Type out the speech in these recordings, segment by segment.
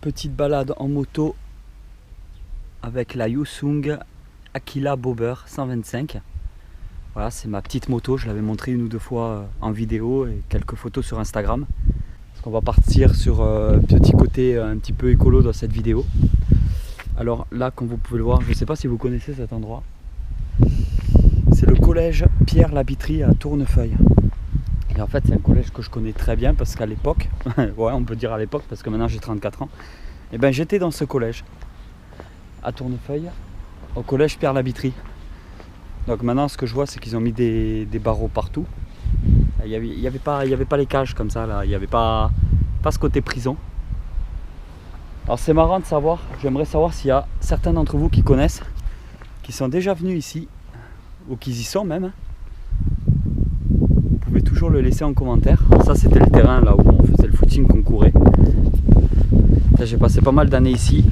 Petite balade en moto avec la Yusung Aquila Bobber 125. Voilà, c'est ma petite moto, je l'avais montré une ou deux fois en vidéo et quelques photos sur Instagram. Parce qu'on va partir sur un petit côté un petit peu écolo dans cette vidéo. Alors là, comme vous pouvez le voir, je ne sais pas si vous connaissez cet endroit. C'est le collège Pierre Labitrie à Tournefeuille. Et en fait, c'est un collège que je connais très bien parce qu'à l'époque, ouais, on peut dire à l'époque parce que maintenant j'ai 34 ans, et ben j'étais dans ce collège à Tournefeuille, au collège Pierre Labitrie. Donc maintenant, ce que je vois, c'est qu'ils ont mis des barreaux partout. Il y avait pas les cages comme ça, là. Il n'y avait pas ce côté prison. Alors c'est marrant de savoir, j'aimerais savoir s'il y a certains d'entre vous qui connaissent, qui sont déjà venus ici, ou qui y sont même. Vous pouvez toujours le laisser en commentaire. Alors ça, c'était le terrain là où on faisait le footing, qu'on courait. J'ai passé pas mal d'années ici.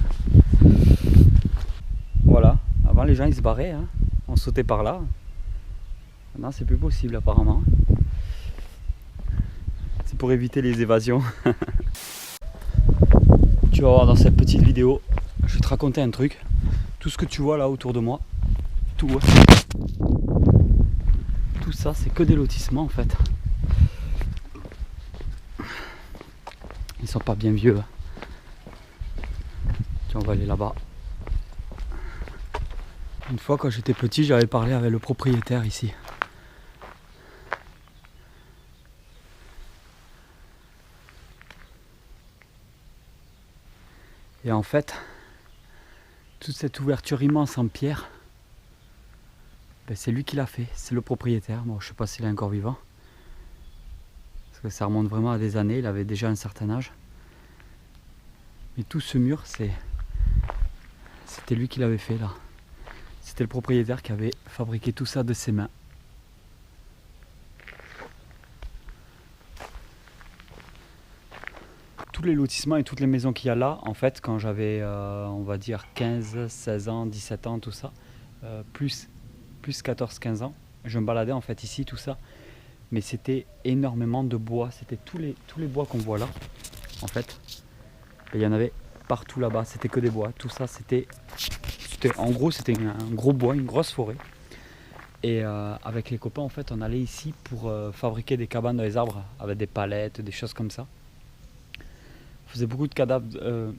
Voilà, avant les gens ils se barraient, hein. On sautait par là. Maintenant c'est plus possible apparemment. C'est pour éviter les évasions. Tu vas voir dans cette petite vidéo, je vais te raconter un truc. Tout ce que tu vois là autour de moi, tout ça c'est que des lotissements en fait. Ils sont pas bien vieux. Tiens, on va aller là-bas. Une fois quand j'étais petit, j'avais parlé avec le propriétaire ici. Et en fait, toute cette ouverture immense en pierre, ben c'est lui qui l'a fait, c'est le propriétaire. Bon, je ne sais pas s'il est encore vivant, parce que ça remonte vraiment à des années, il avait déjà un certain âge. Mais tout ce mur, c'était lui qui l'avait fait là. C'était le propriétaire qui avait fabriqué tout ça de ses mains. Tous les lotissements et toutes les maisons qu'il y a là, en fait, quand j'avais, on va dire 15, 16 ans, 17 ans, tout ça, plus 14, 15 ans, je me baladais en fait ici, tout ça. Mais c'était énormément de bois, c'était tous les bois qu'on voit là, en fait. Et il y en avait partout là-bas, c'était que des bois. Tout ça, c'était en gros, c'était un gros bois, une grosse forêt. Et avec les copains, en fait, on allait ici pour fabriquer des cabanes dans les arbres, avec des palettes, des choses comme ça. On faisait beaucoup de cadavres, on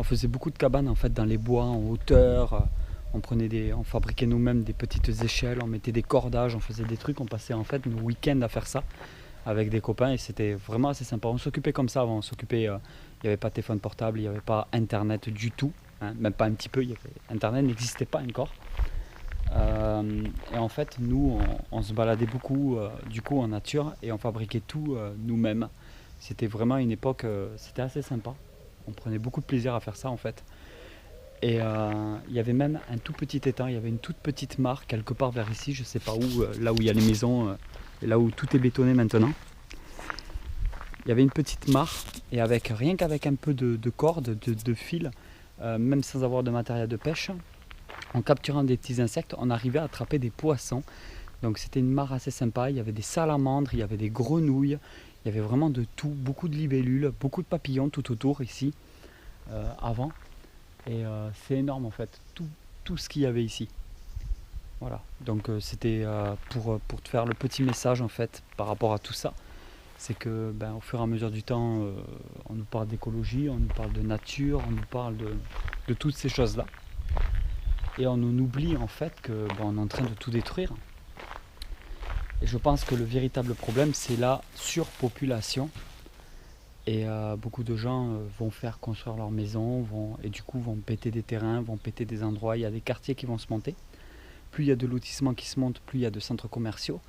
faisait beaucoup de cabanes en fait dans les bois en hauteur. On fabriquait nous-mêmes des petites échelles, on mettait des cordages, on faisait des trucs, on passait en fait nos week-ends à faire ça avec des copains et c'était vraiment assez sympa. On s'occupait comme ça avant, il n'y avait pas de téléphone portable, il n'y avait pas internet du tout, hein, même pas un petit peu, internet n'existait pas encore. Et en fait nous on se baladait beaucoup du coup en nature et on fabriquait tout nous-mêmes. C'était vraiment une époque, c'était assez sympa. On prenait beaucoup de plaisir à faire ça en fait. Et il y avait même un tout petit étang, il y avait une toute petite mare quelque part vers ici, je sais pas où, là où il y a les maisons, et là où tout est bétonné maintenant. Il y avait une petite mare et rien qu'avec un peu de corde, de fil, même sans avoir de matériel de pêche, en capturant des petits insectes, on arrivait à attraper des poissons. Donc c'était une mare assez sympa, il y avait des salamandres, il y avait des grenouilles, il y avait vraiment de tout, beaucoup de libellules, beaucoup de papillons tout autour ici, avant. Et c'est énorme en fait, tout ce qu'il y avait ici. Voilà, donc c'était pour te faire le petit message en fait par rapport à tout ça. C'est que au fur et à mesure du temps, on nous parle d'écologie, on nous parle de nature, on nous parle de toutes ces choses-là. Et on en oublie en fait qu'on est en train de tout détruire. Et je pense que le véritable problème, c'est la surpopulation. Et beaucoup de gens vont faire construire leur maison, et du coup vont péter des terrains, vont péter des endroits. Il y a des quartiers qui vont se monter. Plus il y a de lotissements qui se montent, plus il y a de centres commerciaux.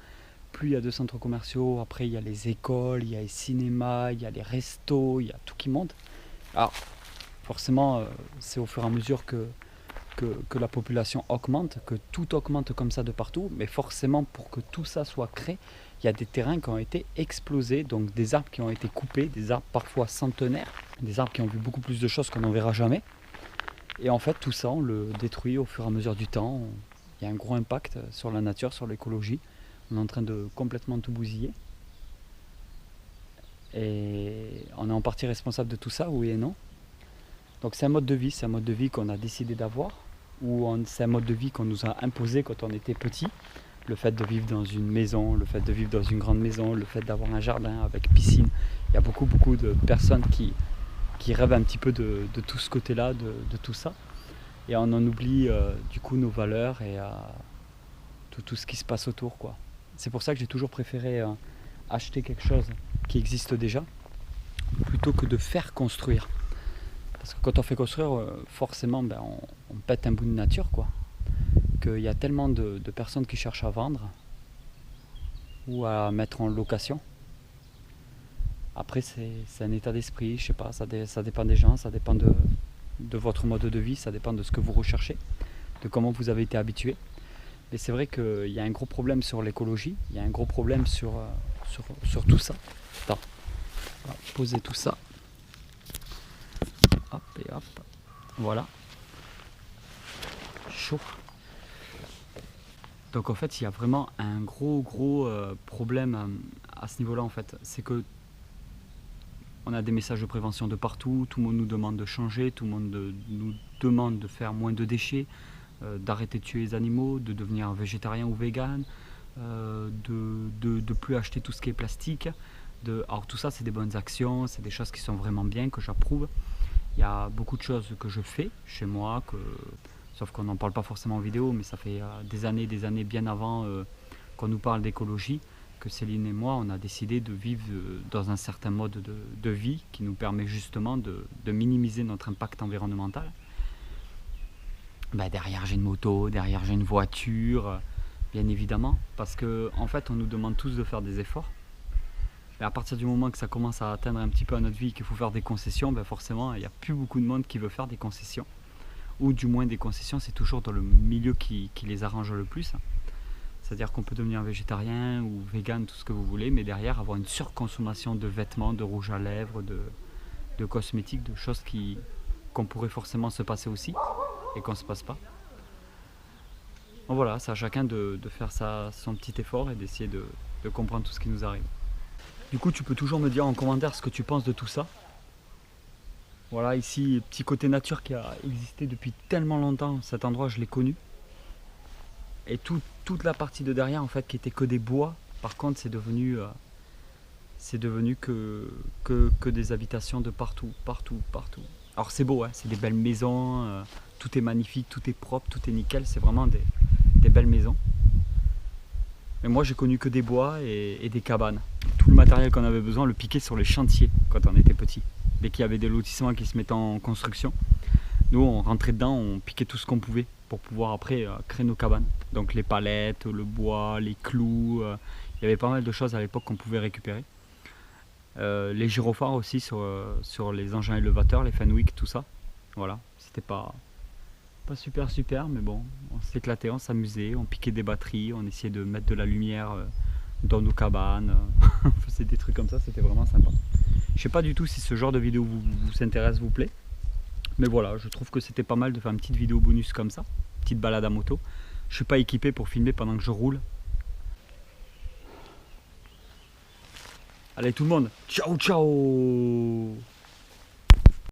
Plus il y a de centres commerciaux, après il y a les écoles, il y a les cinémas, il y a les restos, il y a tout qui monte. Alors forcément, c'est au fur et à mesure que la population augmente, que tout augmente comme ça de partout, mais forcément pour que tout ça soit créé, il y a des terrains qui ont été explosés, donc des arbres qui ont été coupés, des arbres parfois centenaires, des arbres qui ont vu beaucoup plus de choses qu'on n'en verra jamais. Et en fait tout ça on le détruit au fur et à mesure du temps, il y a un gros impact sur la nature, sur l'écologie, on est en train de complètement tout bousiller. Et on est en partie responsable de tout ça, oui et non. Donc c'est un mode de vie qu'on a décidé d'avoir, ou c'est un mode de vie qu'on nous a imposé quand on était petit. Le fait de vivre dans une maison, le fait de vivre dans une grande maison, le fait d'avoir un jardin avec piscine. Il y a beaucoup de personnes qui rêvent un petit peu de tout ce côté-là, de tout ça. Et on en oublie du coup nos valeurs et tout ce qui se passe autour, quoi. C'est pour ça que j'ai toujours préféré acheter quelque chose qui existe déjà, plutôt que de faire construire. Parce que quand on fait construire, forcément, on pète un bout de nature, quoi. Qu'il y a tellement de personnes qui cherchent à vendre ou à mettre en location. Après, c'est un état d'esprit, je sais pas, ça dépend des gens, ça dépend de votre mode de vie, ça dépend de ce que vous recherchez, de comment vous avez été habitué. Mais c'est vrai qu'il y a un gros problème sur l'écologie, il y a un gros problème sur tout ça. Attends, on va poser tout ça. Hop et hop, voilà. Chaud. Donc en fait, il y a vraiment un gros problème à ce niveau-là en fait. C'est que on a des messages de prévention de partout, tout le monde nous demande de changer, tout le monde nous demande de faire moins de déchets, d'arrêter de tuer les animaux, de devenir végétarien ou vegan, de plus acheter tout ce qui est plastique. Alors tout ça c'est des bonnes actions, c'est des choses qui sont vraiment bien, que j'approuve. Il y a beaucoup de choses que je fais chez moi, sauf qu'on n'en parle pas forcément en vidéo, mais ça fait des années bien avant qu'on nous parle d'écologie, que Céline et moi on a décidé de vivre dans un certain mode de vie qui nous permet justement de minimiser notre impact environnemental. Derrière j'ai une moto, derrière j'ai une voiture, bien évidemment, parce qu'en fait on nous demande tous de faire des efforts. Et à partir du moment que ça commence à atteindre un petit peu à notre vie, qu'il faut faire des concessions, forcément il n'y a plus beaucoup de monde qui veut faire des concessions. Ou du moins des concessions, c'est toujours dans le milieu qui les arrange le plus. C'est-à-dire qu'on peut devenir végétarien ou vegan, tout ce que vous voulez, mais derrière avoir une surconsommation de vêtements, de rouge à lèvres, de cosmétiques, de choses qu'on pourrait forcément se passer aussi et qu'on ne se passe pas. Donc voilà, c'est à chacun de faire son petit effort et d'essayer de comprendre tout ce qui nous arrive. Du coup, tu peux toujours me dire en commentaire ce que tu penses de tout ça. Voilà, ici, petit côté nature qui a existé depuis tellement longtemps. Cet endroit, je l'ai connu. Et toute la partie de derrière, en fait, qui était que des bois, par contre, c'est devenu que des habitations de partout. Alors c'est beau, hein, c'est des belles maisons, tout est magnifique, tout est propre, tout est nickel, c'est vraiment des belles maisons. Mais moi, j'ai connu que des bois et des cabanes. Tout le matériel qu'on avait besoin, le piquait sur les chantiers quand on était petit. Dès qu'il y avait des lotissements qui se mettaient en construction, nous on rentrait dedans, on piquait tout ce qu'on pouvait pour pouvoir après créer nos cabanes. Donc les palettes, le bois, les clous, il y avait pas mal de choses à l'époque qu'on pouvait récupérer. Les gyrophares aussi sur les engins élevateurs, les Fenwick, tout ça. Voilà, c'était pas super, mais bon, on s'éclatait, on s'amusait, on piquait des batteries, on essayait de mettre de la lumière dans nos cabanes, on faisait des trucs comme ça, c'était vraiment sympa. Je sais pas du tout si ce genre de vidéo vous intéresse, vous plaît, mais voilà, je trouve que c'était pas mal de faire une petite vidéo bonus comme ça, petite balade à moto. Je suis pas équipé pour filmer pendant que je roule. Allez tout le monde, ciao ciao.